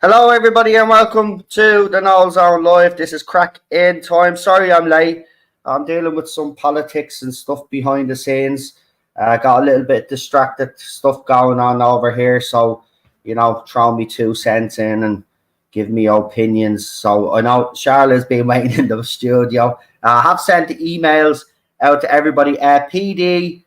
Hello, everybody, and welcome to the Knowles Zone Live. This is Craic in time. Sorry I'm late. I'm dealing with some politics and stuff behind the scenes. Got a little bit distracted, stuff going on over here. So, throw me 2 cents in and give me opinions. So, I know Charlotte's been waiting in the studio. I have sent the emails out to everybody. PD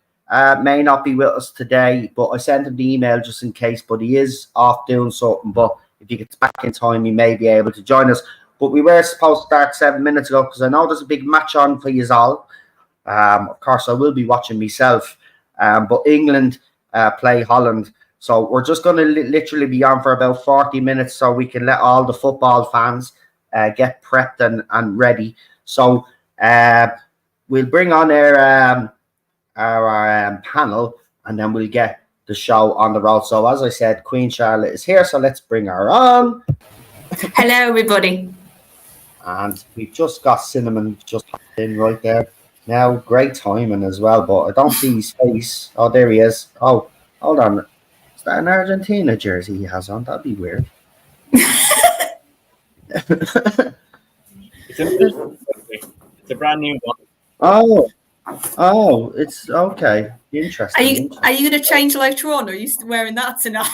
may not be with us today, but I sent him the email just in case. But he is off doing something. But if he gets back in time, he may be able to join us. But we were supposed to start 7 minutes ago because I know there's a big match on for you all. Of course, I will be watching myself. But England play Holland. So we're just going to literally be on for about 40 minutes so we can let all the football fans get prepped and ready. So we'll bring on our panel and then we'll get the show on the road. So as I said, Queen Charlotte is here, so let's bring her on. Hello, everybody. And we've just got Cinnamon just in right there. Now, great timing as well, but I don't see his face. Oh, there he is. Oh, hold on. Is that an Argentina jersey he has on? That'd be weird. It's a brand new one. Oh, it's okay. Interesting. Are you going to change later on, or are you wearing that tonight?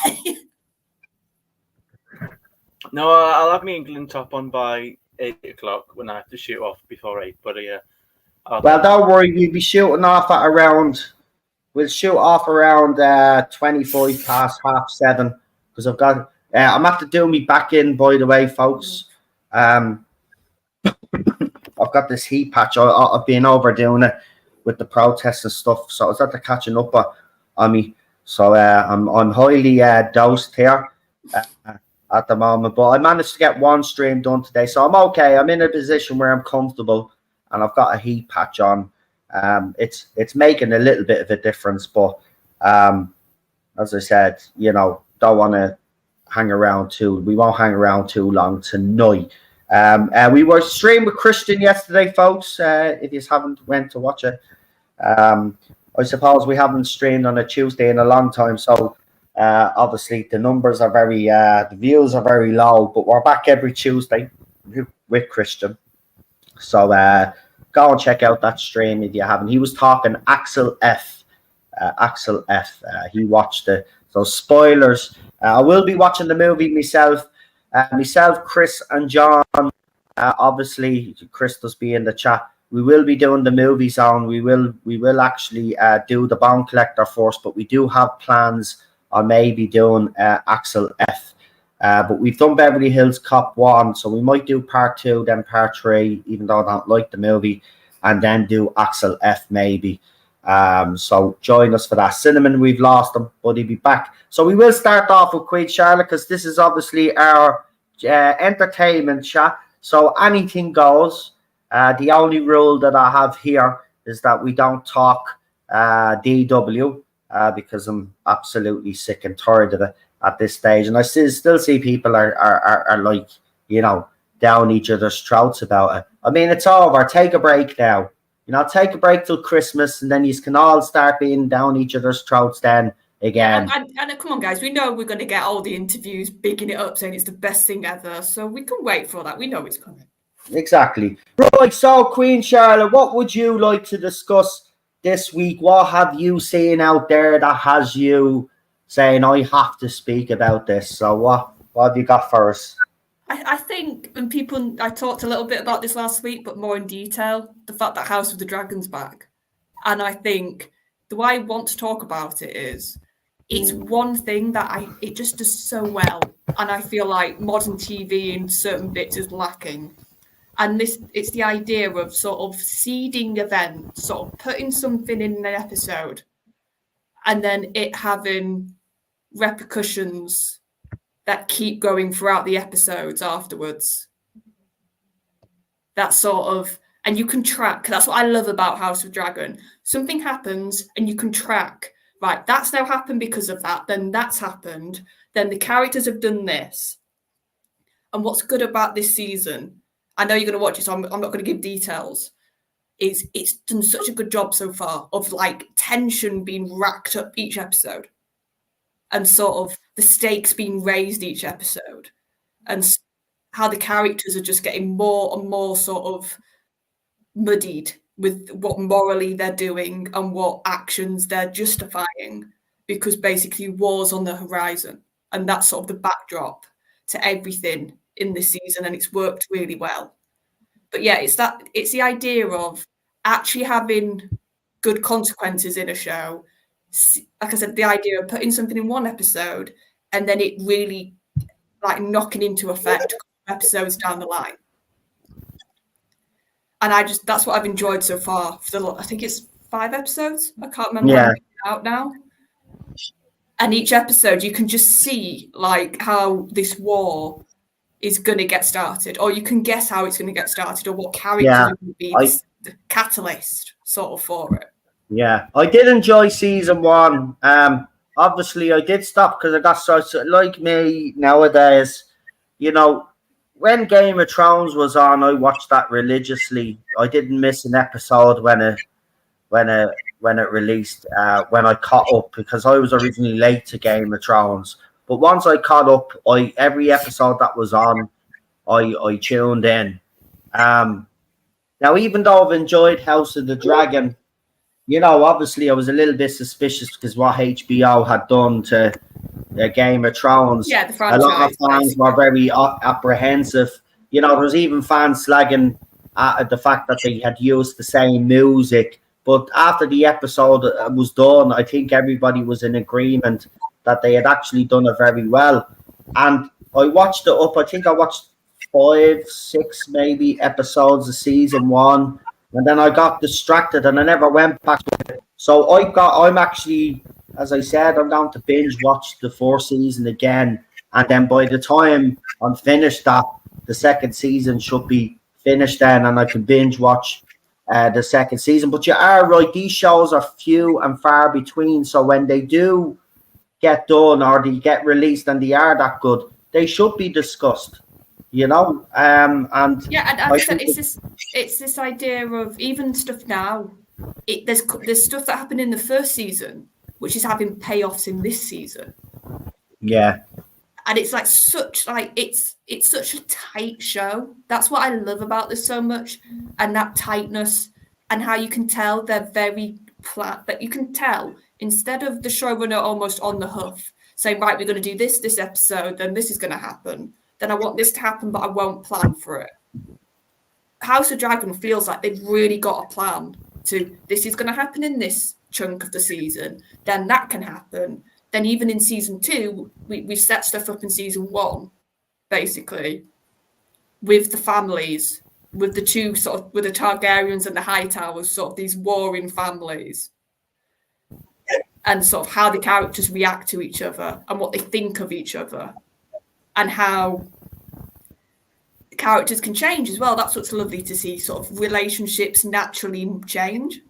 No, I'll have my England top on by 8 o'clock when I have to shoot off before 8. But well, don't worry. We'll be shooting off at around. We'll shoot off around 25 past 7:30 because I've got. I'm have to do me back in. By the way, folks. I've got this heat patch. I've been overdoing it with the protests and stuff, so it's after catching up on me. So I'm highly dosed here at the moment, but I managed to get one stream done today, so I'm okay. I'm in a position where I'm comfortable, and I've got a heat patch on. It's making a little bit of a difference, but as I said, don't want to hang around we won't hang around too long tonight. We were streamed with Christian yesterday, folks. If you haven't went to watch it, I suppose we haven't streamed on a Tuesday in a long time, so obviously the numbers are the views are very low, but we're back every Tuesday with Christian. So go and check out that stream if you haven't. He was talking Axel F. He watched it. So spoilers. I will be watching the movie myself. Chris, and John. Obviously, Chris does be in the chat. We will be doing the movie zone. We will actually do the Bone Collector first, but we do have plans on maybe doing Axel F. But we've done Beverly Hills Cop 1, so we might do part 2, then part 3, even though I don't like the movie, and then do Axel F maybe. So join us for that. Cinnamon, we've lost him, but he'll be back. So we will start off with Queen Charlotte because this is obviously our entertainment chat. So anything goes. The only rule that I have here is that we don't talk DW because I'm absolutely sick and tired of it at this stage. And I still see people are like, down each other's throats about it. I mean, it's over. Take a break now. Take a break till Christmas, and then you can all start being down each other's throats then again. And come on, guys. We know we're going to get all the interviews bigging it up, saying it's the best thing ever. So we can wait for that. We know it's coming. Exactly. Right, so Queen Charlotte, what would you like to discuss this week? What have you seen out there that has you saying, I have to speak about this? So what have you got for us? I think, and I talked a little bit about this last week, but more in detail, the fact that House of the Dragon's back. And I think the way I want to talk about it is, it's one thing that it just does so well. And I feel like modern TV in certain bits is lacking. And it's the idea of sort of seeding events, sort of putting something in an episode, and then it having repercussions that keep going throughout the episodes afterwards. That sort of, and you can track. That's what I love about House of Dragon. Something happens and you can track, right, that's now happened because of that, then that's happened, then the characters have done this. And what's good about this season, I know you're going to watch it, so I'm not going to give details, is it's done such a good job so far of like tension being racked up each episode and sort of the stakes being raised each episode. and how the characters are just getting more and more sort of muddied with what morally they're doing and what actions they're justifying, because basically war's on the horizon, and that's sort of the backdrop to everything in this season, and it's worked really well. But yeah, it's the idea of actually having good consequences in a show. Like I said, the idea of putting something in one episode and then it really like knocking into effect episodes down the line. And that's what I've enjoyed so far. I think it's 5 episodes. I can't remember how many out now. And each episode, you can just see like how this war is going to get started, or you can guess how it's going to get started, or what characters are going to be the catalyst sort of for it. Yeah, I did enjoy season 1. Obviously, I did stop because I got so like me nowadays. You know, when Game of Thrones was on, I watched that religiously. I didn't miss an episode when it released. When I caught up, because I was originally late to Game of Thrones. But once I caught up, every episode that was on, I tuned in. Now, even though I've enjoyed House of the Dragon, you know, obviously I was a little bit suspicious because what HBO had done to Game of Thrones. Yeah, the franchise. A lot of fans were very apprehensive. You know, there was even fans slagging at the fact that they had used the same music. But after the episode was done, I think everybody was in agreement that they had actually done it very well. And I watched it up. I think I watched 5, 6 maybe episodes of season 1. And then I got distracted and I never went back to it. So I'm actually, as I said, I'm going to binge watch the 4th season again. And then by the time I'm finished that, the 2nd season should be finished then, and I can binge watch the 2nd season. But you are right, these shows are few and far between. So when they do get done or they get released and they are that good, they should be discussed. You know, and yeah, and as I said, it's this idea of even stuff now. There's stuff that happened in the 1st season, which is having payoffs in this season. Yeah, and it's like it's such a tight show. That's what I love about this so much, and that tightness, and how you can tell they're very that you can tell instead of the showrunner almost on the hoof saying, right, we're going to do this episode, then this is going to happen. Then I want this to happen, but I won't plan for it. House of Dragon feels like they've really got a plan to, this is going to happen in this chunk of the season, then that can happen. Then even in season 2, we set stuff up in season 1, basically, with the families, with the two sort of, with the Targaryens and the Hightowers, sort of these warring families. And sort of how the characters react to each other and what they think of each other. And how characters can change as well. That's what's lovely to see, sort of relationships naturally change.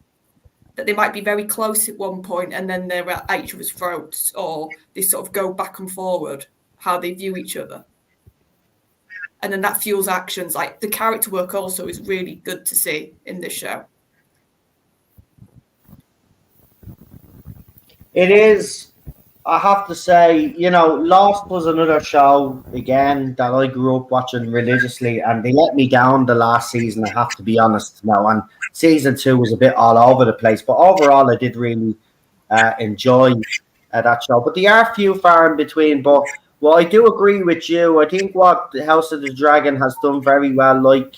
That they might be very close at one point and then they're at each other's throats, or they sort of go back and forward, how they view each other. And then that fuels actions. Like the character work also is really good to see in this show. It is. I have to say, you know, Lost was another show, again, that I grew up watching religiously, and they let me down the last season, I have to be honest now. And season 2 was a bit all over the place, but overall I did really enjoy that show. But there are few far in between. But well, I do agree with you. I think what the House of the Dragon has done very well, like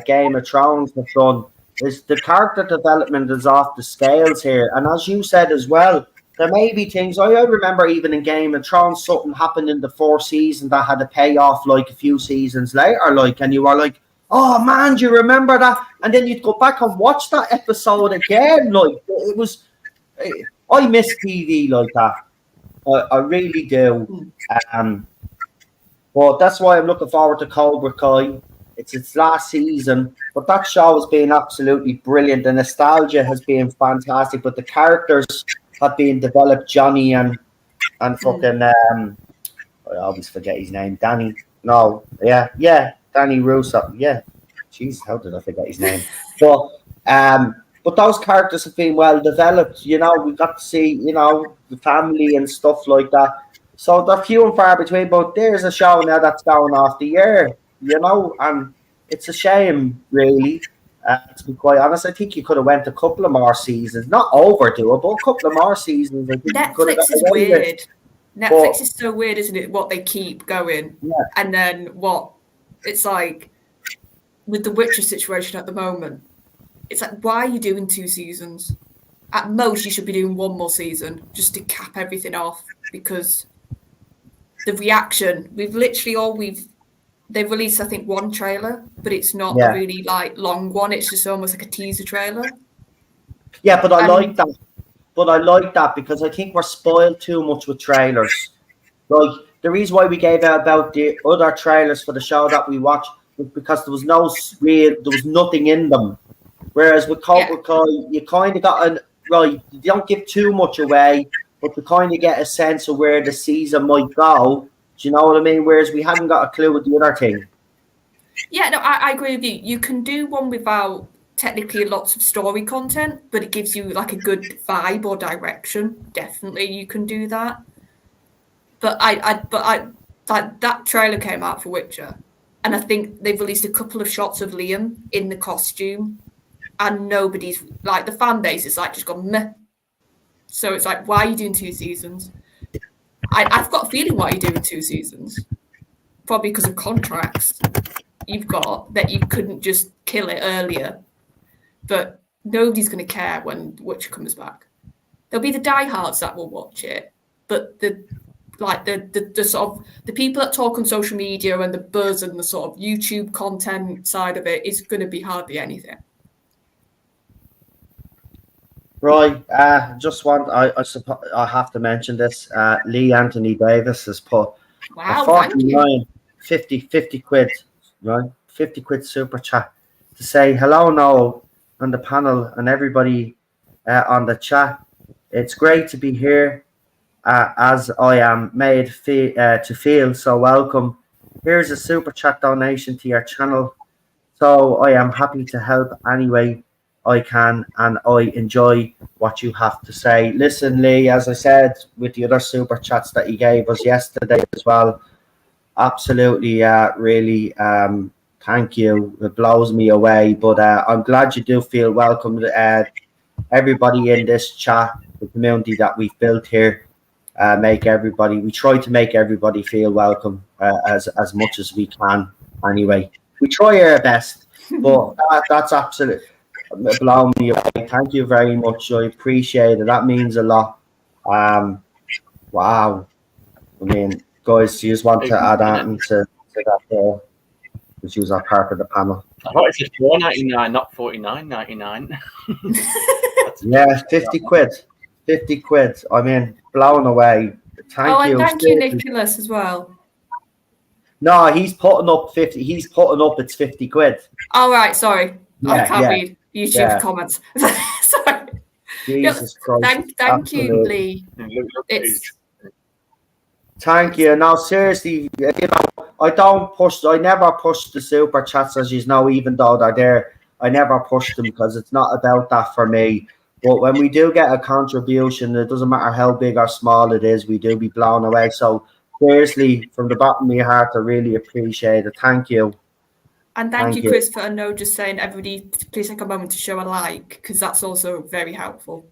Game of Thrones have done, is the character development is off the scales here. And as you said as well, there may be things, I remember even in Game of Thrones, something happened in the 4th season that had a payoff like a few seasons later, like, and you were like, oh man, do you remember that? And then you'd go back and watch that episode again. Like, it was, I miss TV like that. I really do. But that's why I'm looking forward to Cobra Kai. It's its last season, but that show has been absolutely brilliant. The nostalgia has been fantastic, but the characters have been developed. Johnny and fucking I always forget his name. Danny. No, Danny Russo. Yeah, jeez, how did I forget his name? But those characters have been well developed. You know, we got to see, you know, the family and stuff like that. So they're few and far between. But there's a show now that's going off the air, and it's a shame, really. To be quite honest, I think you could have went a couple of more seasons, not overdo it, but a couple of more seasons. I think you could have got Netflix is away with. weird. Netflix is so weird, isn't it? What they keep going, and then what it's like with the Witcher situation at the moment. It's like, why are you doing 2 seasons? At most, you should be doing 1 more season just to cap everything off, because the reaction they've released, I think, 1 trailer, but it's not a really like long one. It's just almost like a teaser trailer. Yeah, but I like that. But I like that because I think we're spoiled too much with trailers. Like, the reason why we gave out about the other trailers for the show that we watched was because there was nothing in them. Whereas with Cobra Kai, you kind of got you don't give too much away, but you kind of get a sense of where the season might go. Do you know what I mean? Whereas we haven't got a clue with the other thing. Yeah, no, I agree with you. You can do one without technically lots of story content, but it gives you like a good vibe or direction. Definitely, you can do that. But that trailer came out for Witcher, and I think they've released a couple of shots of Liam in the costume, and nobody's like, the fan base is like just gone meh. So it's like, why are you doing 2 seasons? I've got a feeling why you're doing 2 seasons. Probably because of contracts you've got that you couldn't just kill it earlier. But nobody's going to care when Witcher comes back. There'll be the diehards that will watch it, but the sort of the people that talk on social media and the buzz and the sort of YouTube content side of it is going to be hardly anything. Right. I have to mention this. Lee Anthony Davis has put Wow, 49, 50 quid, right? 50 quid super chat to say hello, Noel, on the panel and everybody on the chat. It's great to be here, as I am made to feel so welcome. Here's a super chat donation to your channel. So I am happy to help anyway I can, and I enjoy what you have to say. Listen, Lee, as I said with the other super chats that you gave us yesterday as well, absolutely, really, thank you. It blows me away, but I'm glad you do feel welcome. Everybody in this chat, the community that we've built here, we try to make everybody feel welcome as much as we can. Anyway, we try our best, but that's absolutely blown me away. Thank you very much. I appreciate it. That means a lot. Wow. I mean, guys, do you just want to add on to that there? Because you are part of the panel. I thought it said $4.99, not $49.99. Yeah, 50 quid. 50 quid. I mean, blown away. Thank you. Thank you, Nicholas, as well. No, he's putting up 50. He's putting up it's 50 quid. Oh, right. Sorry. I can't read YouTube comments. Sorry. Jesus Christ. Thank you, Lee. Thank you. Now, seriously, I never push the super chats, as you know, even though they're there. I never push them because it's not about that for me. But when we do get a contribution, it doesn't matter how big or small it is, we do be blown away. So, seriously, from the bottom of my heart, I really appreciate it. Thank you. And thank you, Chris, for just saying, everybody, please take a moment to show a like, because that's also very helpful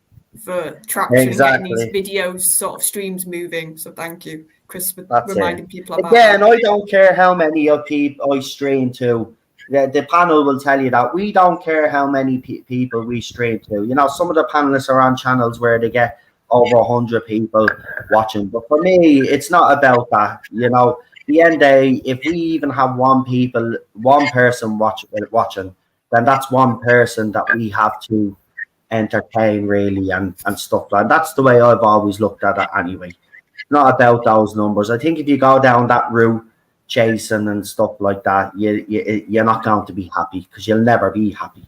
for traction, getting these videos, sort of streams moving. So thank you, Chris, for reminding people about that. Again, I don't care how many of people I stream to. The panel will tell you that. We don't care how many people we stream to. You know, some of the panelists are on channels where they get over 100 people watching. But for me, it's not about that. You know, the end of the day, if we even have one person watching, then that's one person that we have to entertain, really, and stuff like that. That's the way I've always looked at it anyway. It's not about those numbers. I think if you go down that route, chasing and stuff like that, you're not going to be happy, because you'll never be happy.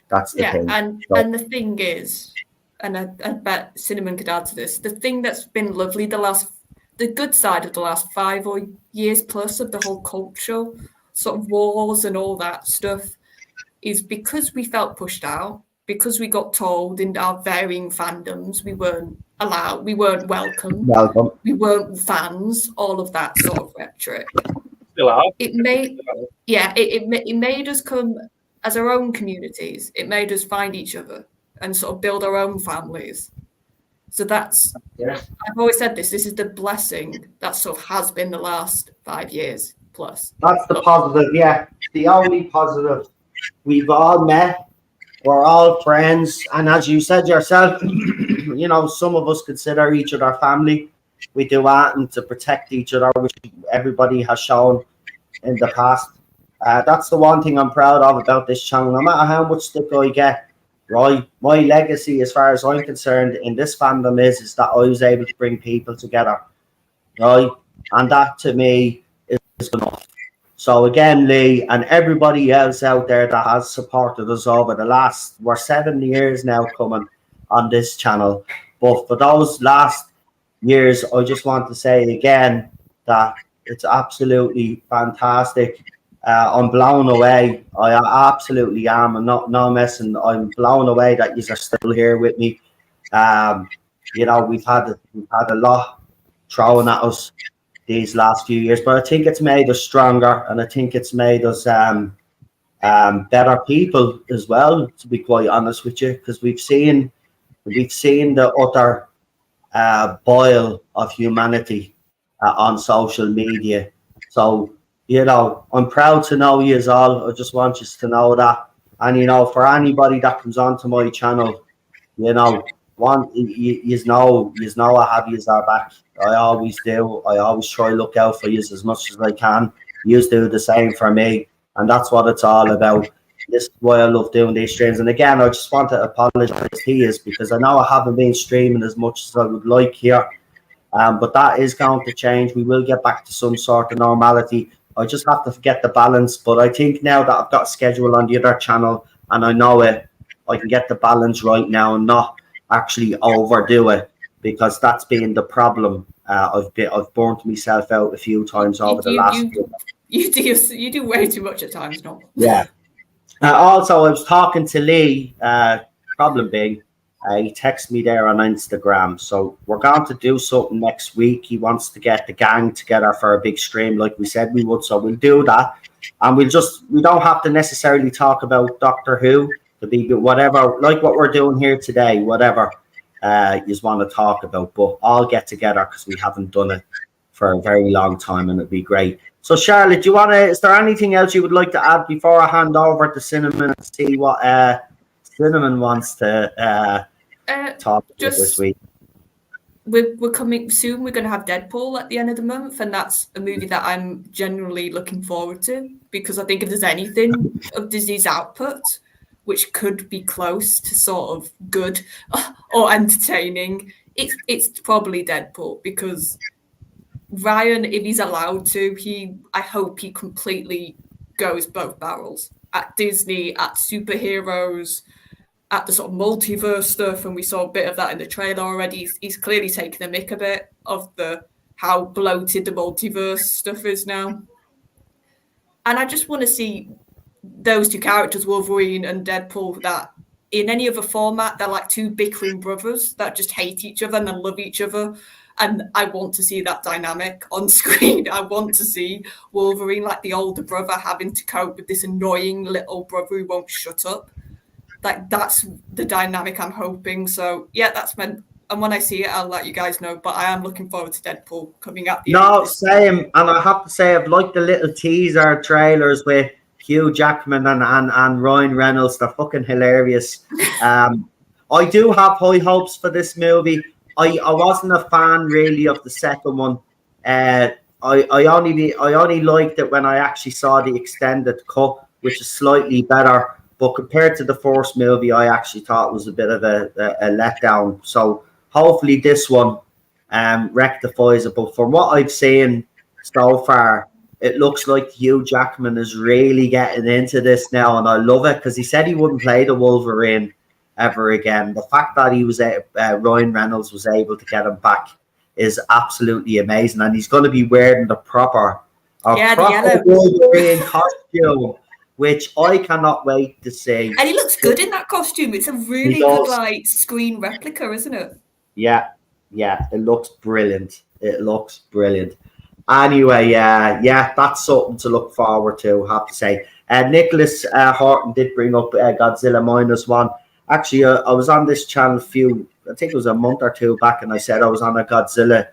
That's the thing. And the thing is, and I bet Cinnamon could add to this, the thing that's been lovely the good side of the last 5 years plus of the whole cultural sort of wars and all that stuff is because we felt pushed out because we got told in our varying fandoms we weren't allowed, we weren't welcome, we weren't fans, all of that sort of rhetoric. Still are. It made us come as our own communities. It made us find each other and sort of build our own families. So that's, I've always said this is the blessing that sort of has been the last 5 years plus. That's the positive, yeah. The only positive. We've all met, we're all friends, and as you said yourself, you know, some of us consider each other family. We do that and to protect each other, which everybody has shown in the past. That's the one thing I'm proud of about this channel. No matter how much stick I get, right, my legacy, as far as I'm concerned, in this fandom is that I was able to bring people together, right? And that to me is enough. So again, Lee and everybody else out there that has supported us over the last, we're 7 years now coming on this channel. But for those last years, I just want to say again that it's absolutely fantastic. I'm blown away. I absolutely am. I'm not messing. I'm blown away that you are still here with me. You know, we've had a lot thrown at us these last few years, but I think it's made us stronger, and I think it's made us better people as well, to be quite honest with you, because we've seen the utter boil of humanity on social media. So, you know, I'm proud to know you all. I just want you to know that. And, you know, for anybody that comes onto my channel, you know, you know I have yous our back. I always do. I always try to look out for yous as much as I can. Yous do the same for me. And that's what it's all about. This is why I love doing these streams. And again, I just want to apologize to yous because I know I haven't been streaming as much as I would like here. But that is going to change. We will get back to some sort of normality. I just have to get the balance. But I think now that I've got a schedule on the other channel and I know it, I can get the balance right now and not actually overdo it, because that's been the problem. I've burnt myself out a few times over the last year. You do way too much at times, no? Yeah. Also, I was talking to Lee, problem being, he texted me there on Instagram. So we're going to do something next week. He wants to get the gang together for a big stream like we said we would. So we'll do that. And we don't have to necessarily talk about Doctor Who. To be whatever, like what we're doing here today, whatever you want to talk about. But I'll get together because we haven't done it for a very long time and it'd be great. So Charlotte, is there anything else you would like to add before I hand over to Cinnamon and see what Cinnamon wants to talk about this week? We're coming soon. We're going to have Deadpool at the end of the month, and that's a movie that I'm generally looking forward to, because I think if there's anything of Disney's output which could be close to sort of good or entertaining, it's probably Deadpool, because Ryan, if he's allowed to, I hope he completely goes both barrels at Disney, at superheroes, at the sort of multiverse stuff, and we saw a bit of that in the trailer already. He's clearly taken the mick a bit of how bloated the multiverse stuff is now. And I just want to see those two characters, Wolverine and Deadpool, that in any other format, they're like two bickering brothers that just hate each other and then love each other. And I want to see that dynamic on screen. I want to see Wolverine, like the older brother, having to cope with this annoying little brother who won't shut up. Like, that's the dynamic I'm hoping. So, yeah, that's meant. And when I see it, I'll let you guys know. But I am looking forward to Deadpool coming out. Same. And I have to say, I've liked the little teaser trailers with Hugh Jackman and Ryan Reynolds. They're fucking hilarious. I do have high hopes for this movie. I wasn't a fan really of the second one. I only liked it when I actually saw the extended cut, which is slightly better. But compared to the first movie, I actually thought it was a bit of a letdown. So hopefully this one rectifies it. But from what I've seen so far, it looks like Hugh Jackman is really getting into this now, and I love it, because he said he wouldn't play the Wolverine ever again. The fact that he was Ryan Reynolds was able to get him back is absolutely amazing, and he's going to be wearing the proper Wolverine costume. which I cannot wait to see. And he looks good in that costume. It's a really good like screen replica, isn't it? Yeah, it looks brilliant. It looks brilliant. Anyway, yeah, that's something to look forward to, I have to say. Nicholas Horton did bring up Godzilla -1. Actually, I was on this channel I think it was a month or two back, and I said I was on a Godzilla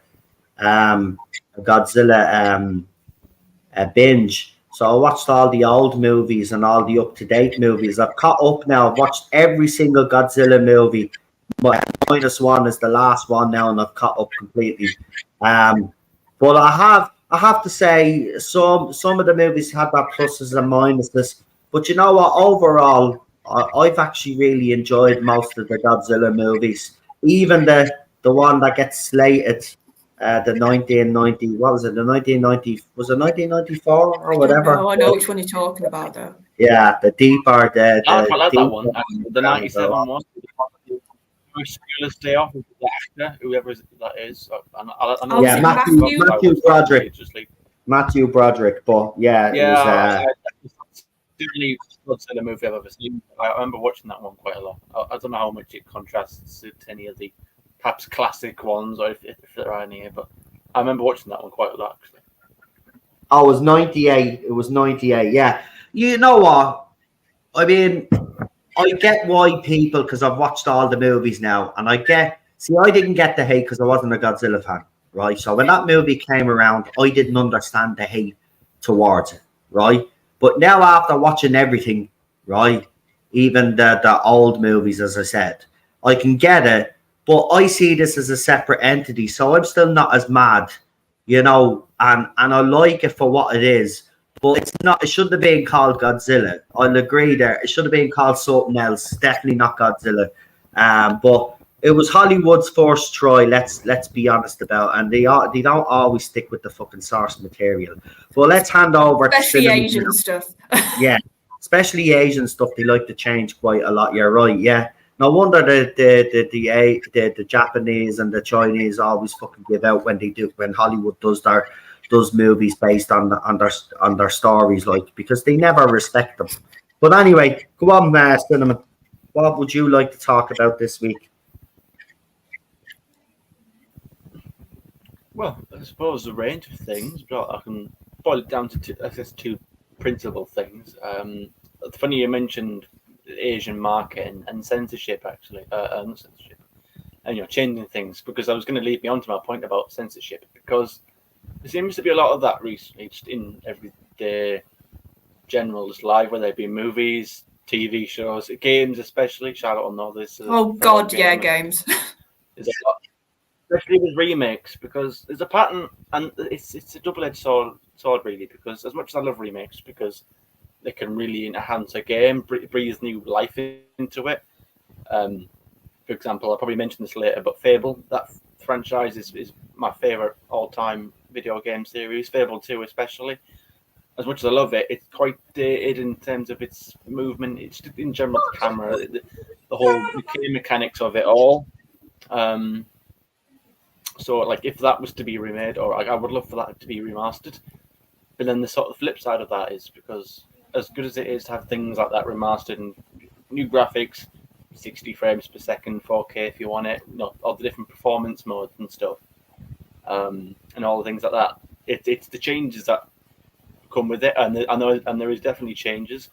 binge. So I watched all the old movies and all the up-to-date movies. I've caught up now. I've watched every single Godzilla movie. -1 is the last one now, and I've caught up completely. But I have to say some of the movies had their pluses and minuses. But you know what? Overall, I've actually really enjoyed most of the Godzilla movies. Even the one that gets slated, the 1990. What was it? The 1990 was it 1994 or whatever? I know which one you're talking about, though. Yeah, the deeper the. I quite like that deeper one. Actually. The 97 one. Schoolers Day Off with the actor, whoever that is. I know yeah, Matthew Broderick. Matthew Broderick, but yeah, yeah, it was certainly the movie I've ever seen. I remember watching that one quite a lot. I don't know how much it contrasts to any of the perhaps classic ones, or if there are any here, but I remember watching that one quite a lot actually. Oh, it was 98. It was 98. Yeah, you know what? I mean, I get why people, because I've watched all the movies now, and I didn't get the hate because I wasn't a Godzilla fan, right? So when that movie came around, I didn't understand the hate towards it, right? But now after watching everything, right, even the old movies, as I said, I can get it, but I see this as a separate entity, so I'm still not as mad, you know, and I like it for what it is. But it's not. It shouldn't have been called Godzilla. I'll agree there. It should have been called something else. Definitely not Godzilla. But it was Hollywood's first try. Let's be honest about, and they don't always stick with the fucking source material. But let's hand over especially to Asian stuff. Yeah, especially Asian stuff. They like to change quite a lot. You're right. Yeah. No wonder the Japanese and the Chinese always fucking give out when Hollywood does movies based on their stories, like, because they never respect them. But anyway, go on, Cinnamon. What would you like to talk about this week? Well, I suppose a range of things, but I can boil it down to two principal things. It's funny you mentioned Asian market and censorship, actually, not censorship, and changing things, because I was going to lead me on to my point about censorship, because there seems to be a lot of that recently, just in everyday general's life, whether it be movies, TV shows, games, especially. Charlotte will know this. Oh God, yeah, games. There's a lot, especially with remakes, because there's a pattern, and it's a double-edged sword really. Because as much as I love remakes, because they can really enhance a game, breathe new life into it. For example, I'll probably mention this later, but Fable, that franchise is my favorite all-time video game series. Fable 2 especially. As much as I love it, it's quite dated in terms of its movement. It's in general the camera, the whole mechanics of it all. So, like, if that was to be remade, or I would love for that to be remastered. But then the sort of flip side of that is, because as good as it is to have things like that remastered and new graphics, 60 frames per second, 4K if you want it, all the different performance modes and stuff, and all the things like that. It's the changes that come with it, and there is definitely changes.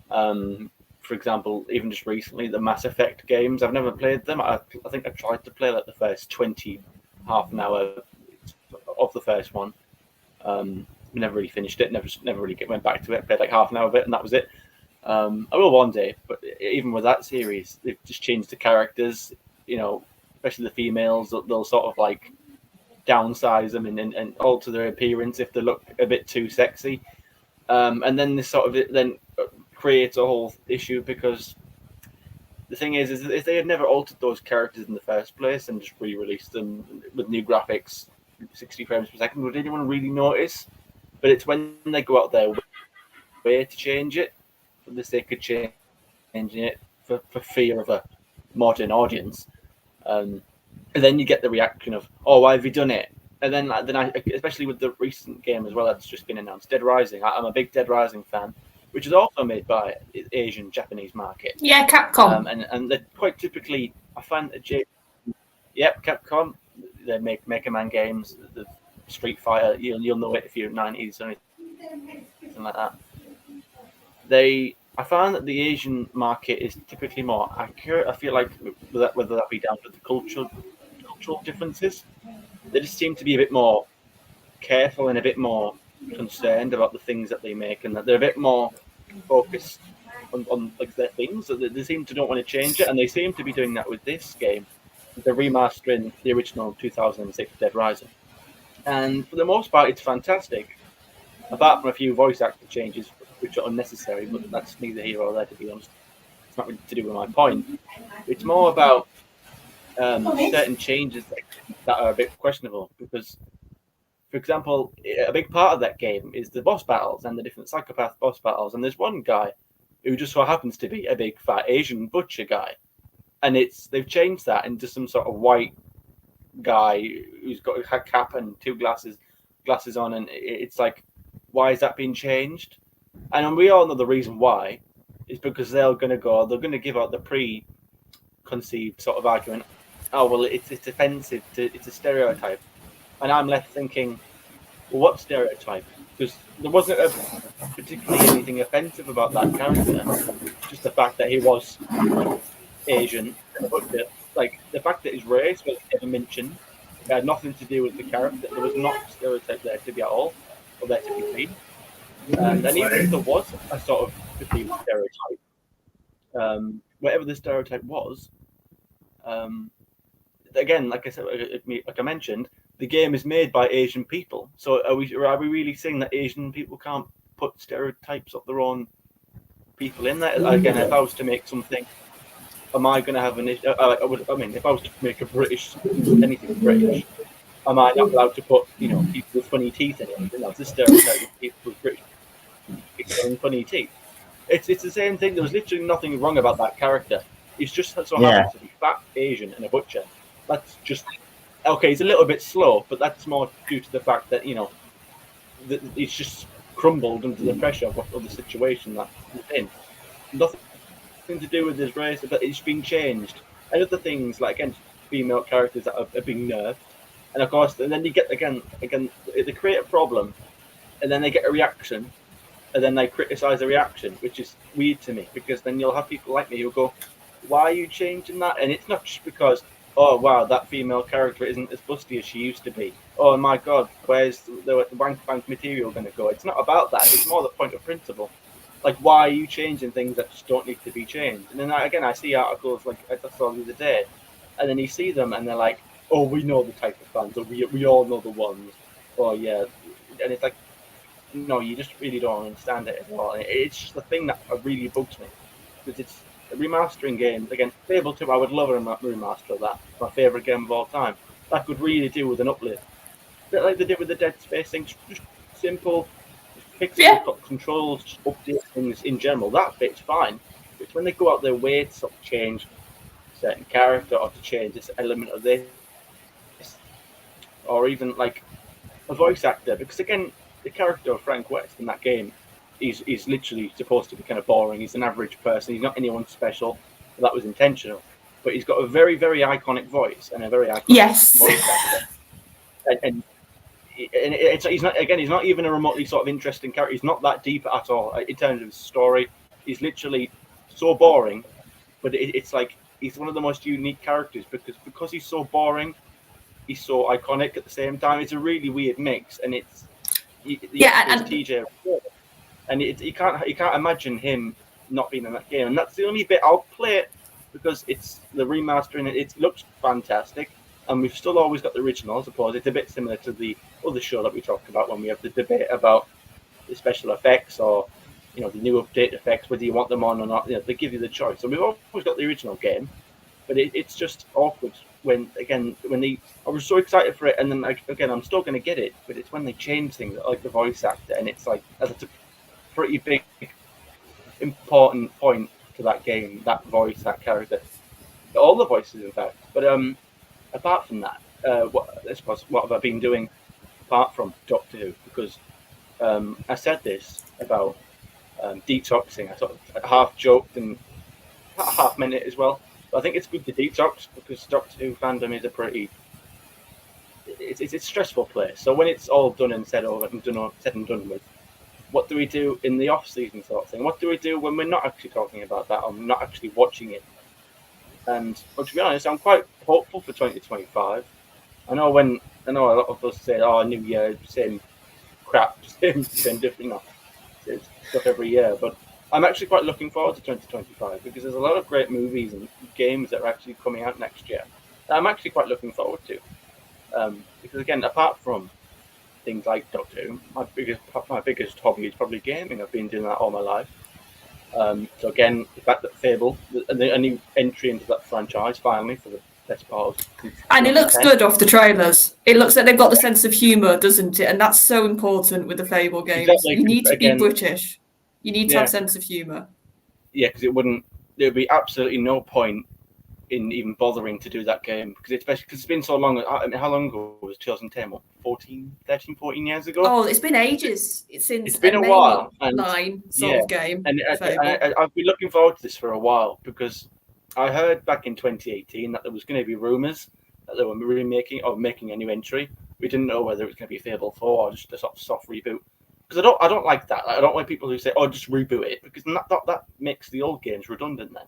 For example, even just recently, the Mass Effect games, I've never played them. I think I tried to play like the first half an hour of the first one. We never really finished it. Never really went back to it. Played like half an hour of it, and that was it. I will one day, but even with that series, they've just changed the characters. Especially the females, they'll sort of like downsize them and alter their appearance if they look a bit too sexy. And then this sort of then creates a whole issue, because the thing is if they had never altered those characters in the first place and just re-released them with new graphics, 60 frames per second, would anyone really notice? But it's when they go out their way to change it, for the sake of changing it, for fear of a modern audience. And then you get the reaction of, oh, why have you done it? And then I, especially with the recent game as well that's just been announced, Dead Rising. I'm a big Dead Rising fan. which is also made by Asian Japanese market. Yeah, Capcom. And they're quite typically, I find that Capcom, they make Mega Man games, the Street Fighter, you'll know it if you're 90s or anything like that. I find that the Asian market is typically more accurate. I feel like whether that be down to the cultural differences, they just seem to be a bit more careful and a bit more concerned about the things that they make, and that they're a bit more focused on like their things. So they seem to don't want to change it, and they seem to be doing that with this game. They're remastering the original 2006 Dead Rising, and for the most part, it's fantastic. Apart from a few voice actor changes, which are unnecessary, but that's neither here or there, to be honest. It's not really to do with my point. It's more about certain changes that are a bit questionable, because, for example, a big part of that game is the boss battles and the different psychopath boss battles. And there's one guy who just so happens to be a big fat Asian butcher guy, and they've changed that into some sort of white guy who's got a cap and two glasses on, and it's like, why is that being changed? And we all know the reason why is because they're going to give out the preconceived sort of argument. Oh well, it's offensive, it's a stereotype, and I'm left thinking, well, what stereotype? Because there wasn't particularly anything offensive about that character, just the fact that he was Asian. Like the fact that his race was ever mentioned, it had nothing to do with the character. There was not a stereotype there to be at all, or there to be seen. And even if there was a sort of perceived stereotype, whatever the stereotype was, again, like I said, like I mentioned, the game is made by Asian people. So are we really saying that Asian people can't put stereotypes of their own people in there? Again, if I was to make something, am I going to have an issue? If I was to make anything British, am I not allowed to put, people with funny teeth in it? That's the stereotype of people with British and funny teeth. It's the same thing. There was literally nothing wrong about that character. He's just so happens to be fat, Asian, and a butcher. That's just okay. He's a little bit slow, but that's more due to the fact that he's just crumbled under the pressure of the situation that he's in. Nothing to do with his race, but it's been changed. And other things like, again, female characters that are being nerfed, and of course, and then you get again they create a problem, and then they get a reaction, and then they criticize the reaction, which is weird to me, because then you'll have people like me who go, why are you changing that? And it's not just because, oh wow, that female character isn't as busty as she used to be. Oh my god, where's the wank bank material going to go? It's not about that. It's more the point of principle. Like, why are you changing things that just don't need to be changed? And then I see articles like I saw the other day, and then you see them and they're like, oh, we know the type of fans, or we all know the ones. Oh yeah, and it's like, no, you just really don't understand it at all. It's just the thing that really bugs me, because it's a remastering game. Again, Fable 2, I would love a remaster of that. My favourite game of all time. That could really do with an uplift. A bit like they did with the Dead Space thing, just simple, fix controls, update things in general. That bit's fine. But it's when they go out their way to sort of change a certain character, or to change this element of this, or even like a voice actor, because again, the character of Frank West in that game is literally supposed to be kind of boring. He's an average person. He's not anyone special. That was intentional. But he's got a very, very iconic voice and a very iconic voice actor. And he's not even a remotely sort of interesting character. He's not that deep at all in terms of his story. He's literally so boring, but it's like he's one of the most unique characters because he's so boring, he's so iconic at the same time. It's a really weird mix, and it's TJ, and you can't imagine him not being in that game. And that's the only bit I'll play it, because it's the remaster and it looks fantastic. And we've still always got the original, I suppose. It's a bit similar to the other show that we talked about when we have the debate about the special effects, or the new update effects, whether you want them on or not. They give you the choice. So we've always got the original game, but it's just awkward when I was so excited for it, and then again I'm still going to get it, but it's when they change things like the voice actor, and it's like that's a pretty big important point to that game, that voice, that character, all the voices in fact. But apart from that, what have I been doing apart from Doctor Who? Because I said this about detoxing. I sort of half joked and half meant it as well. But I think it's good to detox because Doctor Who fandom is a pretty it's a stressful place. So when it's all done and said and done with, what do we do in the off season sort of thing? What do we do when we're not actually talking about that or not actually watching it? And well, to be honest, I'm quite hopeful for 2025. I know a lot of us say, "Oh, New Year, same crap, same different, stuff every year." But I'm actually quite looking forward to 2025 because there's a lot of great movies and games that are actually coming out next year that I'm actually quite looking forward to. Because again, apart from things like Doctor Who, my biggest hobby is probably gaming. I've been doing that all my life. So again, the fact that Fable, a new entry into that franchise, finally for the best part of and it looks good off the trailers. It looks like they've got the sense of humour, doesn't it? And that's so important with the Fable games. Exactly, you need to again, be British. You need to have a sense of humour. Yeah, because there'd be absolutely no point in even bothering to do that game because it's been so long. I mean, how long ago was 2010? What, 14 years ago? Oh, it's been ages. It's been a while. Line sort of game. And I've been looking forward to this for a while because I heard back in 2018 that there was going to be rumours that they were remaking or making a new entry. We didn't know whether it was going to be Fable 4 or just a sort of soft reboot. Because I don't like that. I don't like people who say, "Oh, just reboot it," because that makes the old games redundant then.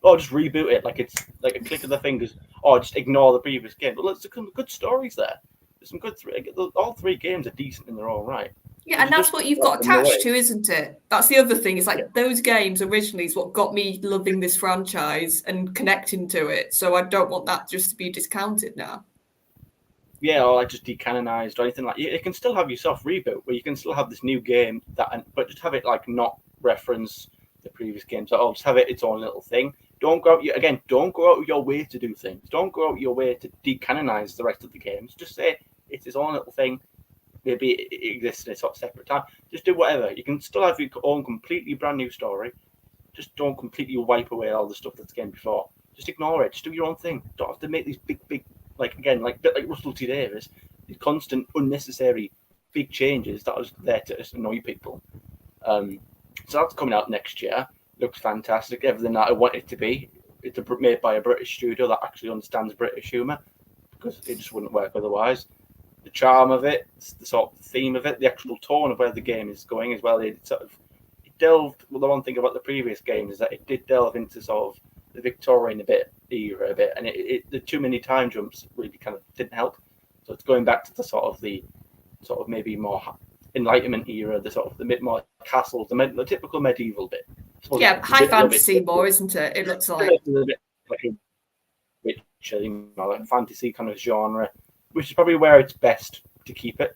Oh, just reboot it like it's like a click of the fingers. Oh, just ignore the previous game. But there's some good stories there. There's some good all three games are decent in their own right. Yeah, and that's what you've got attached to, isn't it? That's the other thing. It's like those games originally is what got me loving this franchise and connecting to it. So I don't want that just to be discounted now. Yeah, or like just decanonized or anything like. You can still have your soft reboot where you can still have this new game but just have it like not reference the previous games at all. Just have it its own little thing. Don't go out of your way to do things. Don't go out of your way to decanonize the rest of the games. Just say it's its own little thing. Maybe it exists in a sort of separate time. Just do whatever. You can still have your own completely brand new story. Just don't completely wipe away all the stuff that's came before. Just ignore it. Just do your own thing. Don't have to make these big like Russell T Davies, these constant unnecessary big changes that are there to just annoy people. So that's coming out next year. Looks fantastic. Everything that I want it to be. It's made by a British studio that actually understands British humour because it just wouldn't work otherwise. The charm of it, the sort of theme of it, the actual tone of where the game is going as well. It delved. Well, the one thing about the previous game is that it did delve into sort of the Victorian era a bit, and the too many time jumps really kind of didn't help. So it's going back to the sort of maybe more Enlightenment era, the bit more castles, the typical medieval bit. Yeah, high fantasy more, isn't it? It looks like a bit like a Witcher, like fantasy kind of genre, which is probably where it's best to keep it.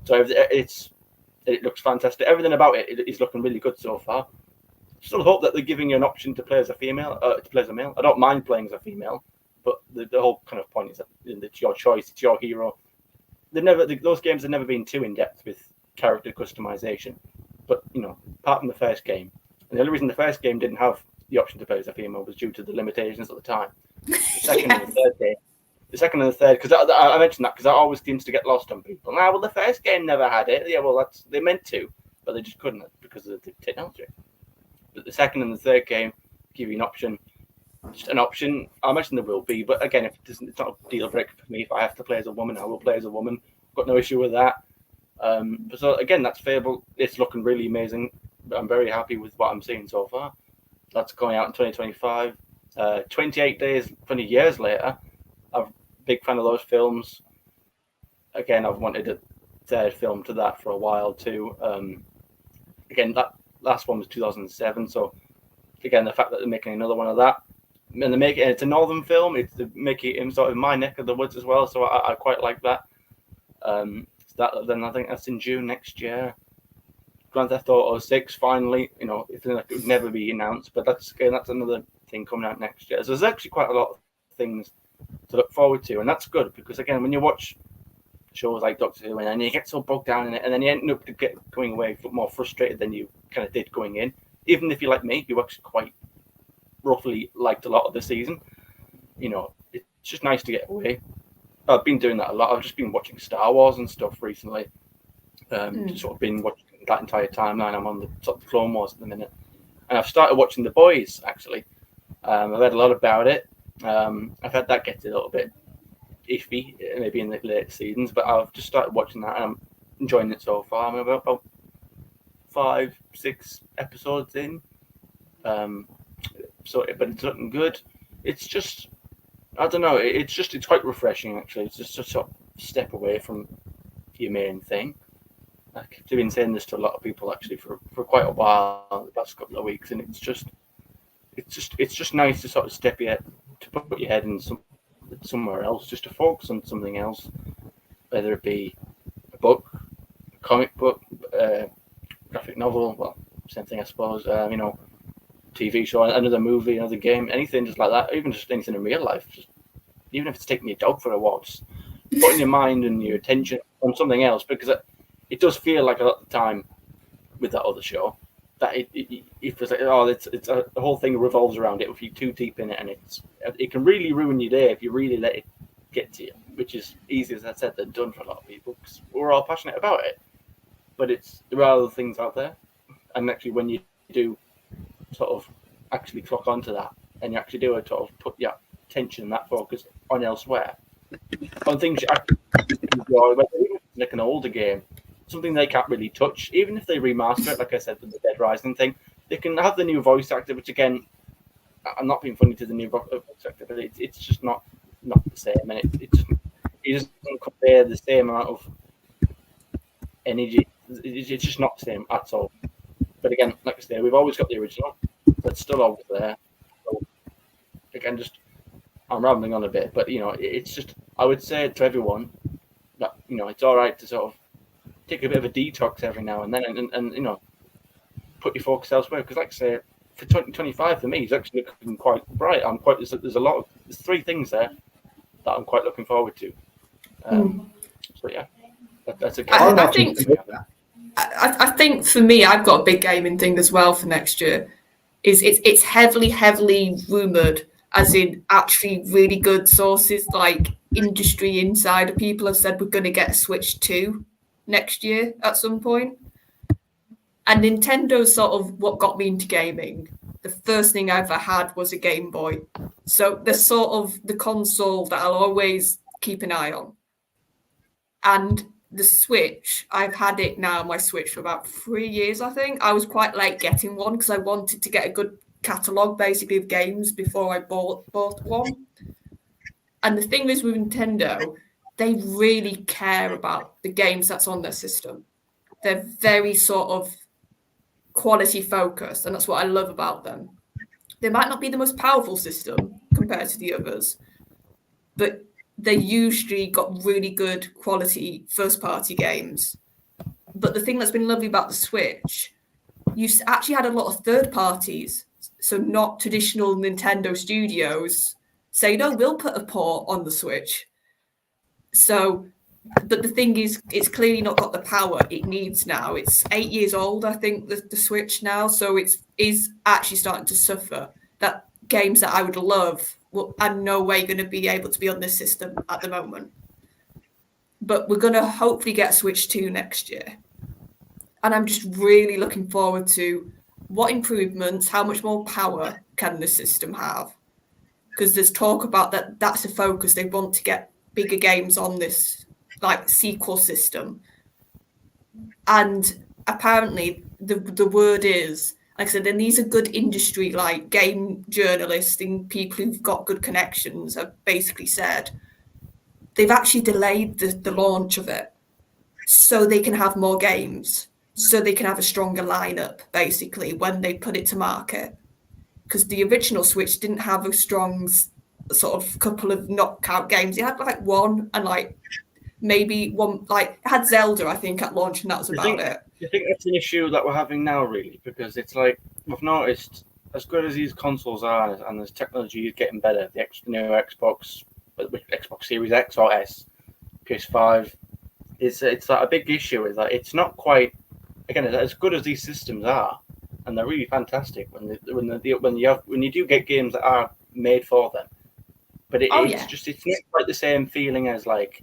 So it looks fantastic. Everything about it is looking really good so far. Still hope that they're giving you an option to play as a female, to play as a male. I don't mind playing as a female, but the whole kind of point is that it's your choice, it's your hero. Those games have never been too in depth with character customization. But apart from the first game, and the only reason the first game didn't have the option to play as a female was due to the limitations at the time. The second and the third, because I mentioned that because that always seems to get lost on people. Well, the first game never had it. Yeah, well, they meant to, but they just couldn't because of the technology. But the second and the third game give you an option. Just an option. I imagine there will be, but again, it's not a deal breaker for me. If I have to play as a woman, I will play as a woman. I've got no issue with that. But so again, that's Fable. It's looking really amazing. I'm very happy with what I'm seeing so far. That's going out in 2025. 28 days, 20 years later. I'm a big fan of those films. Again, I've wanted a third film to that for a while too. Again, that last one was 2007. So again, the fact that they're making another one of that, and it's a northern film. They make it in sort of my neck of the woods as well. So I quite like that. Then I think that's in June next year. Grand Theft Auto 6 finally, it would never be announced, but that's another thing coming out next year. So there's actually quite a lot of things to look forward to, and that's good because again, when you watch shows like Doctor Who and you get so bogged down in it, and then you end up going away more frustrated than you kind of did going in. Even if you're like me, who actually quite roughly liked a lot of the season, it's just nice to get away. I've been doing that a lot. I've just been watching Star Wars and stuff recently. Just sort of been watching that entire timeline. I'm on the top of Clone Wars at the minute, and I've started watching The Boys. Actually, I've heard a lot about it. I've had that get a little bit iffy, maybe in the later seasons, but I've just started watching that, and I'm enjoying it so far. I'm about 5-6 episodes in, but it's looking good. It's just, I don't know. It's quite refreshing actually. It's just a sort of step away from your main thing. I've been saying this to a lot of people actually for quite a while, the past couple of weeks, and it's just nice to sort of to put your head in somewhere else, just to focus on something else, whether it be a book, a comic book, graphic novel, well, same thing I suppose, TV show, another movie, another game, anything just like that, even just anything in real life, even if it's taking your dog for a walk, just putting your mind and your attention on something else, because it does feel like a lot of the time with that other show that it feels like, it's the whole thing revolves around it if you're too deep in it, and it can really ruin your day if you really let it get to you, which is easier, as I said, than done for a lot of people, because we're all passionate about it. But there are other things out there, and actually when you do sort of actually clock onto that, and you actually do it, sort of put your attention and that focus on elsewhere, on things you actually enjoy, whether it's like an older game, something they can't really touch, even if they remaster it, like I said, with the Dead Rising thing, they can have the new voice actor, which again, I'm not being funny to the new voice actor, but it's just not the same, and it doesn't compare the same amount of energy. It's just not the same at all. But again, like I say, we've always got the original that's still always there. So again, I'm rambling on a bit, but it's just, I would say to everyone that it's all right to sort of take a bit of a detox every now and then, and put your focus elsewhere. Because, like I say, for 2025 for me, it's actually looking quite bright. There's 3 things there that I'm quite looking forward to. So yeah, that's a game. I think for me, I've got a big gaming thing as well for next year. It's heavily rumored, as in actually really good sources like industry insider people have said we're going to get a Switch 2 next year at some point. And Nintendo's sort of what got me into gaming. The first thing I ever had was a Game Boy. So they're sort of the console that I'll always keep an eye on. And the Switch, I've had it now, my Switch, for about 3 years, I think. I was quite late getting one because I wanted to get a good catalogue, basically, of games before I bought one. And the thing is with Nintendo, they really care about the games that's on their system. They're very sort of quality focused, and that's what I love about them. They might not be the most powerful system compared to the others, but they usually got really good quality first-party games. But the thing that's been lovely about the Switch, you actually had a lot of third parties, so not traditional Nintendo studios, say, no, we'll put a port on the Switch. So, but the thing is, it's clearly not got the power it needs now. It's 8 years old, I think, the Switch now, so it is actually starting to suffer. That games that I would love, I'm no way going to be able to be on this system at the moment. But we're going to hopefully get Switch 2 next year. And I'm just really looking forward to what improvements, how much more power can the system have? Because there's talk about that's a focus. They want to get bigger games on this like sequel system. And apparently the word is, like I said, then these are good industry, like game journalists and people who've got good connections have basically said they've actually delayed the launch of it so they can have more games, so they can have a stronger lineup, basically, when they put it to market. Because the original Switch didn't have a strong sort of couple of knockout games. It had like one and like maybe one, like it had Zelda, I think, at launch, and that was about it. I think that's an issue that we're having now, really, because it's like we've noticed, as good as these consoles are, and as technology is getting better, the new Xbox Series X or S, PS5, it's like a big issue. Is that it's not quite, again, as good as these systems are, and they're really fantastic when you do get games that are made for them, but it's not quite the same feeling as like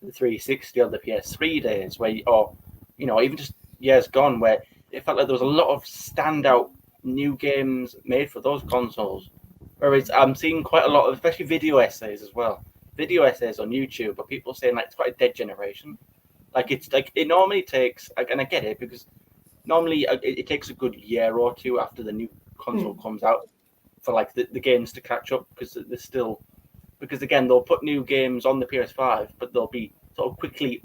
the 360 or the PS3 days, where even just years gone where it felt like there was a lot of standout new games made for those consoles. Whereas I'm seeing quite a lot of, especially video essays as well, video essays on YouTube, where people saying like it's quite a dead generation. Like it's like it normally takes, and I get it because normally it takes a good year or two after the new console comes out for like the games to catch up because they're still, because again they'll put new games on the PS5, but they'll be sort of quickly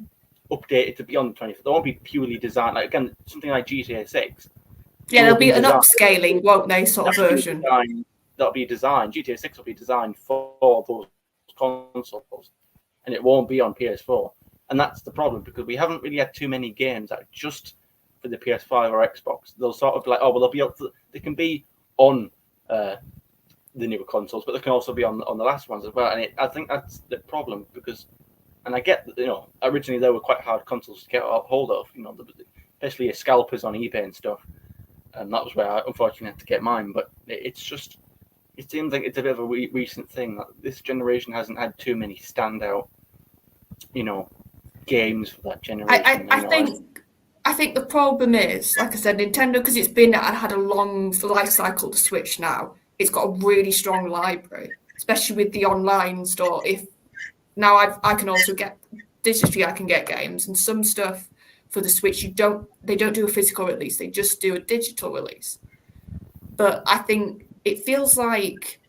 updated to be on the 25th. They won't be purely designed. Like again, something like GTA 6. Yeah, there'll be an upscaling, won't they, sort of version. That'll be designed. GTA 6 will be designed for those consoles, and it won't be on PS4. And that's the problem because we haven't really had too many games that are just for the PS5 or Xbox. They'll sort of be like, oh, well, they'll be up to, they can be on the newer consoles, but they can also be on the last ones as well. And I think that's the problem because, and I get that, you know, originally they were quite hard consoles to get a hold of, you know, especially your scalpers on eBay and stuff. And that was where I unfortunately had to get mine. But it's just, it seems like it's a bit of a recent thing that this generation hasn't had too many standout, you know, games for that generation. I think the problem is, like I said, Nintendo, because it's been had a long life cycle to Switch now, it's got a really strong library, especially with the online store. If now I can also get digitally, I can get games and some stuff for the Switch. They don't do a physical release; they just do a digital release. But I think it feels like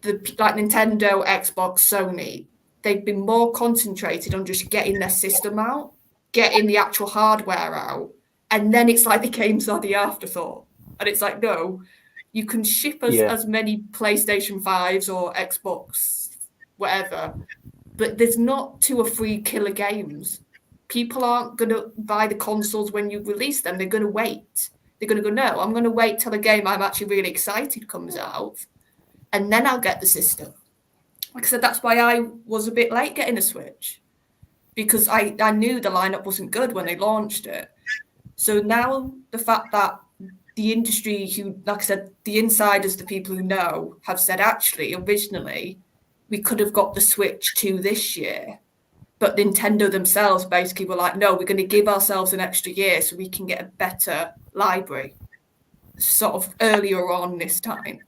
like Nintendo, Xbox, Sony, they've been more concentrated on just getting their system out, getting the actual hardware out, and then it's like the games are the afterthought. And it's like, no, you can ship us as many PlayStation 5s or Xbox, whatever, but there's not 2 or 3 killer games. People aren't going to buy the consoles when you release them. They're going to wait. They're going to go, no, I'm going to wait till a game I'm actually really excited comes out, and then I'll get the system. Like I said, that's why I was a bit late getting a Switch, because I knew the lineup wasn't good when they launched it. So now the fact that the industry, who, like I said, the insiders, the people who know, have said, actually, originally, we could have got the Switch 2 this year. But Nintendo themselves basically were like, no, we're going to give ourselves an extra year so we can get a better library sort of earlier on this time.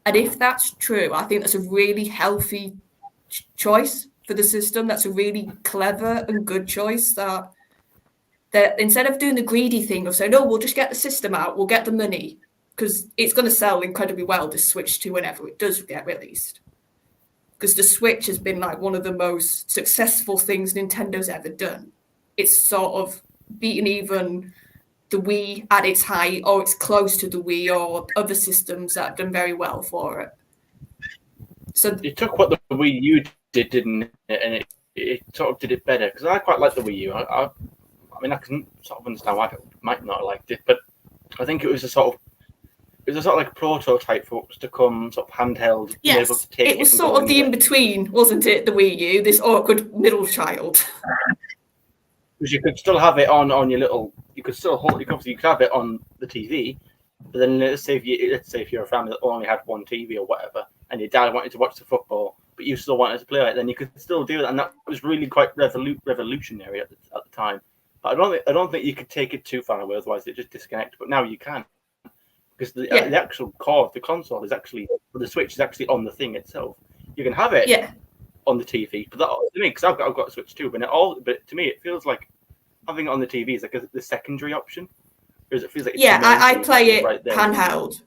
And if that's true, I think that's a really healthy choice for the system. That's a really clever and good choice that instead of doing the greedy thing of saying, no, we'll just get the system out, we'll get the money, because it's going to sell incredibly well, this Switch 2, whenever it does get released. Because the Switch has been like one of the most successful things Nintendo's ever done. It's sort of beaten even the Wii at its height, or it's close to the Wii or other systems that have done very well for it. So it took what the Wii U did, didn't it? And it sort of did it better, because I quite like the Wii U. I mean, I can sort of understand why people might not have liked it, but I think it was a sort of like prototype for us to come sort of handheld. Yes, able to take it was sort of the in-between, wasn't it, the Wii U, this awkward middle child. Because you could still have it on your little, you could still hold, you could have it on the TV, but then let's say if you're a family that only had one TV or whatever, and your dad wanted to watch the football, but you still wanted to play it, then you could still do that, and that was really quite revolutionary at the time. But I don't think you could take it too far away, otherwise it just disconnect. But now you can, because the actual core of the console is actually, the Switch is actually on the thing itself. You can have it on the TV, but that, to me, because I've got a Switch too, but to me it feels like having it on the TV is like the secondary option, whereas it feels like I play it right there. handheld.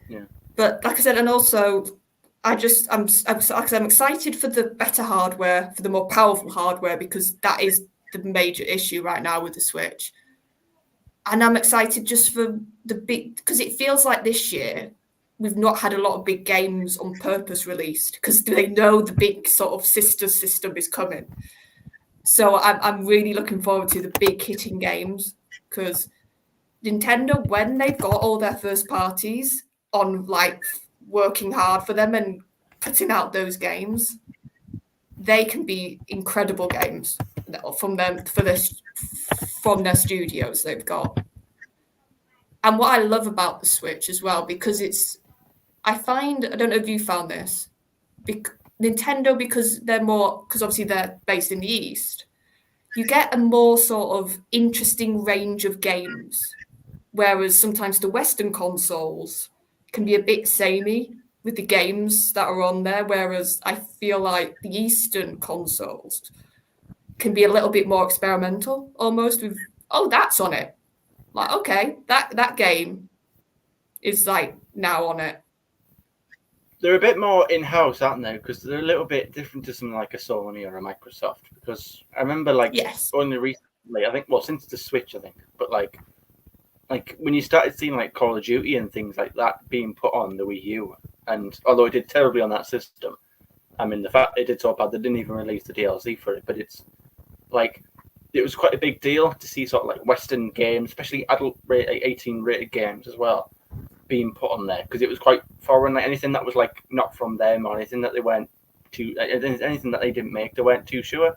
Yeah, but like I said, and also I'm excited for the better hardware, for the more powerful hardware, because that is the major issue right now with the Switch. And I'm excited just for the big, because it feels like this year we've not had a lot of big games on purpose released, because they know the big sort of sister system is coming. So I'm really looking forward to the big hitting games, because Nintendo, when they've got all their first parties on, like, working hard for them and putting out those games, they can be incredible games from their studios they've got. And what I love about the Switch as well, because I don't know if you found this, Nintendo, because obviously they're based in the East, you get a more sort of interesting range of games, whereas sometimes the Western consoles can be a bit samey with the games that are on there, whereas I feel like the Eastern consoles can be a little bit more experimental, almost with, oh, that's on it. Like, okay, that game is like now on it. They're a bit more in-house, aren't they? Because they're a little bit different to something like a Sony or a Microsoft. Because I remember, like, Yes. only recently, I think, well, since the Switch, I think, but like when you started seeing like Call of Duty and things like that being put on the Wii U, and although it did terribly on that system, I mean, the fact it did so bad they didn't even release the DLC for it, but it's like it was quite a big deal to see sort of like Western games, especially adult 18 rated games as well, being put on there, because it was quite foreign. Like anything that was like not from them or anything that they weren't too, anything that they didn't make, they weren't too sure.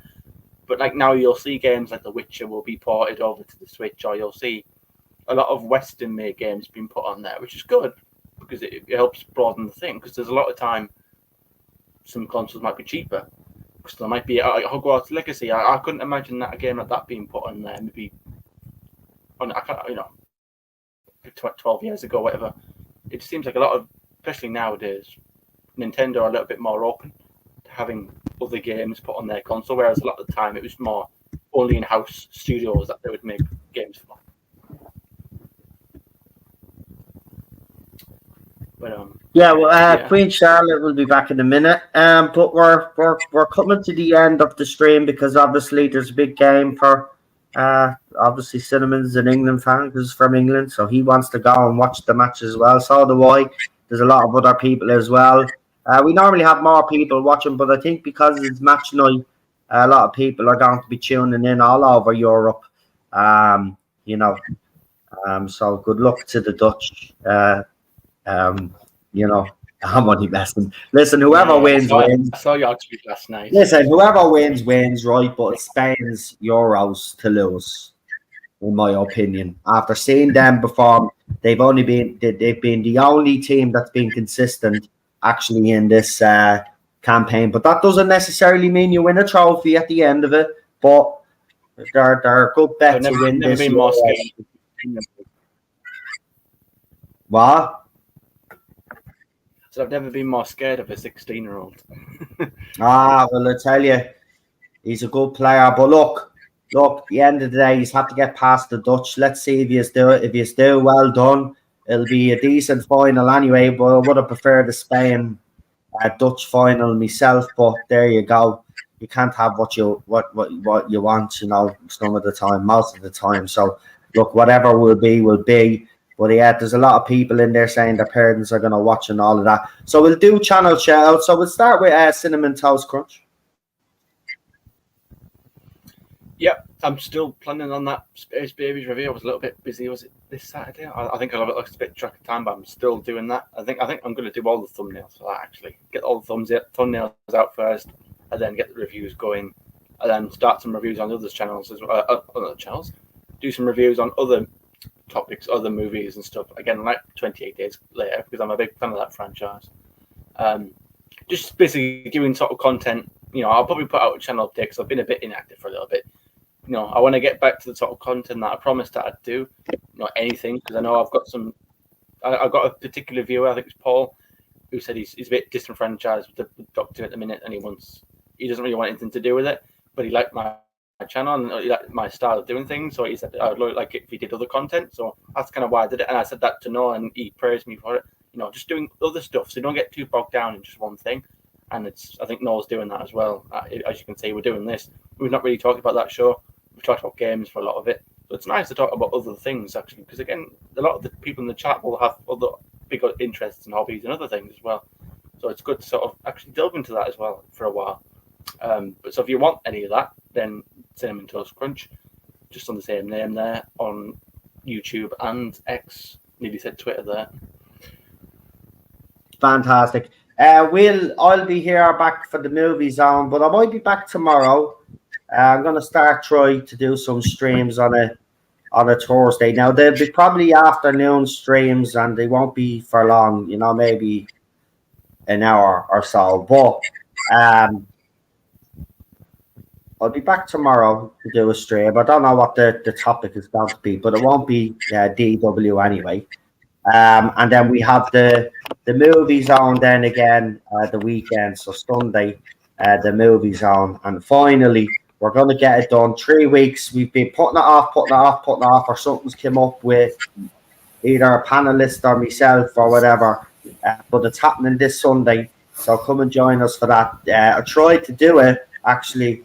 But like now you'll see games like The Witcher will be ported over to the Switch, or you'll see a lot of Western made games being put on there, which is good because it helps broaden the thing. Because there's a lot of time some consoles might be cheaper. Because there might be Hogwarts Legacy. I couldn't imagine that a game like that being put on there. Maybe on 12 years ago, whatever. It seems like a lot of, especially nowadays, Nintendo are a little bit more open to having other games put on their console, whereas a lot of the time it was more only in-house studios that they would make games for. But Queen Charlotte will be back in a minute. But we're coming to the end of the stream because obviously there's a big game for obviously Cinnamon's an England fan because he's from England, so he wants to go and watch the match as well. So do I. There's a lot of other people as well. We normally have more people watching, but I think because it's match night, a lot of people are going to be tuning in all over Europe. So good luck to the Dutch. I'm only messing. Listen, whoever wins. I saw your tweet last night. Listen, whoever wins, right? But it's Spain's Euros to lose, in my opinion. After seeing them perform, they've been the only team that's been consistent actually in this campaign. But that doesn't necessarily mean you win a trophy at the end of it. But they're a good bet to win this. What? So I've never been more scared of a 16-year-old. Well, I tell you, he's a good player. But look, at the end of the day, he's had to get past the Dutch. Let's see if he's do it. If he's do, well done. It'll be a decent final anyway, but I would have preferred the Spain Dutch final myself. But there you go. You can't have what you want, some of the time, most of the time. So look, whatever will be, will be. But yeah, there's a lot of people in there saying their parents are going to watch and all of that. So we'll do channel shout out. So we'll start with Cinnamon Toast Crunch. Yep, I'm still planning on that Space Babies review. I was a little bit busy. Was it this Saturday? I think I'll have it a bit track of time, but I'm still doing that. I think I'm going to do all the thumbnails for that, actually. Get all the thumbnails out first, and then get the reviews going, and then start some reviews on other channels as well. Other channels. Do some reviews on other topics, other movies and stuff. Again, like 28 Days Later, because I'm a big fan of that franchise. Just basically doing sort of content. I'll probably put out a channel update because I've been a bit inactive for a little bit. I want to get back to the sort of content that I promised that I'd do. Not anything, because I know I've got a particular viewer, I think it's Paul, who said he's a bit disenfranchised with the Doctor at the minute, and he doesn't really want anything to do with it, but he liked my channel and he liked my style of doing things, so he said I would like it if he did other content. So that's kind of why I did it, and I said that to Noah, and he praised me for it. Just doing other stuff, so you don't get too bogged down in just one thing. And I think Noah's doing that as well. As you can see, we're doing this. We've not really talked about that show. We've talked about games for a lot of it. So it's nice to talk about other things, actually, because, again, a lot of the people in the chat will have other bigger interests and hobbies and other things as well. So it's good to sort of actually delve into that as well for a while. But so if you want any of that, then Cinnamon Toast Crunch, just on the same name there on YouTube and X. Nearly said Twitter there. Fantastic. I'll be here back for the movie zone, but I might be back tomorrow. I'm going to try to do some streams on a Thursday. Now, they'll be probably afternoon streams, and they won't be for long, maybe an hour or so. But I'll be back tomorrow to do a stream. I don't know what the topic is going to be, but it won't be DW anyway. And then we have the movie zone then again the weekend. So Sunday, the movie zone. And finally, we're going to get it done. 3 weeks. We've been putting it off, or something's come up with either a panelist or myself or whatever. But it's happening this Sunday. So come and join us for that. I tried to do it actually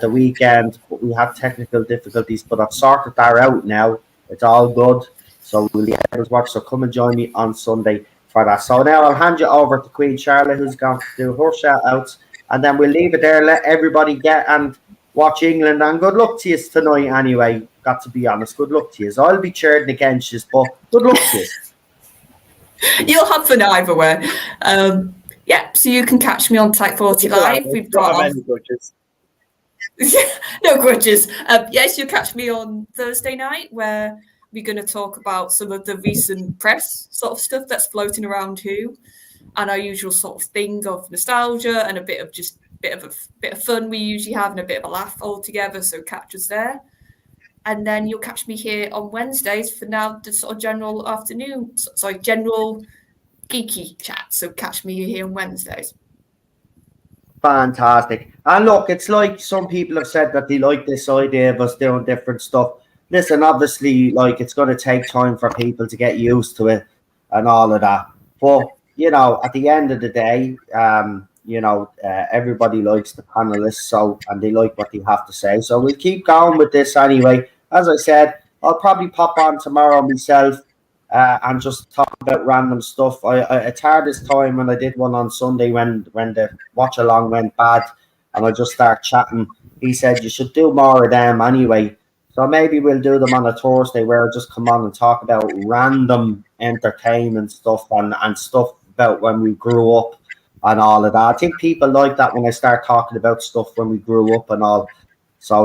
the weekend, but we had technical difficulties. But I've sorted that out now. It's all good. So we'll get us watch. So come and join me on Sunday for that. So now I'll hand you over to Queen Charlotte, who's going to do her shout outs, and then we'll leave it there. Let everybody get and watch England. And good luck to you tonight. Anyway, got to be honest. Good luck to you. I'll be cheering against you, but good luck to you. You'll have fun either way. Yeah, so you can catch me on Type 40 Live. We've got no grudges. Yes, you'll catch me on Thursday night where we're going to talk about some of the recent press sort of stuff that's floating around Who, and our usual sort of thing of nostalgia and a bit of fun we usually have and a bit of a laugh all together. So catch us there. And then you'll catch me here on Wednesdays for now the sort of general geeky chat. So catch me here on Wednesdays. Fantastic. And look, it's like some people have said that they like this idea of us doing different stuff. Listen, obviously, like it's going to take time for people to get used to it and all of that. But, you know, at the end of the day, everybody likes the panelists, and they like what they have to say. So we'll keep going with this anyway. As I said, I'll probably pop on tomorrow myself and just talk about random stuff. It's hard this time when I did one on Sunday when the watch along went bad and I just started chatting. He said you should do more of them anyway. So maybe we'll do them on a Thursday where I just come on and talk about random entertainment stuff and stuff about when we grew up and all of that. I think people like that when I start talking about stuff when we grew up and all. So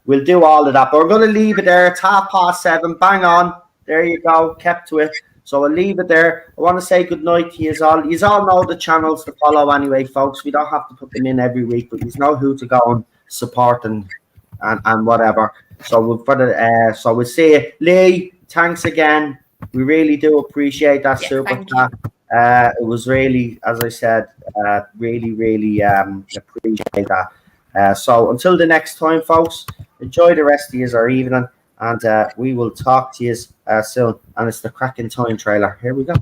we'll do all of that. But we're going to leave it there. It's 7:30. Bang on. There you go. Kept to it. So I'll leave it there. I want to say good night to you all. You all know the channels to follow anyway, folks. We don't have to put them in every week, but you know who to go and support and whatever. So we'll see you. Lee, thanks again. We really do appreciate that super chat. It was really, as I said, really appreciate that. So until the next time, folks, enjoy the rest of your evening, and we will talk to you soon. And it's the Craic time trailer. Here we go.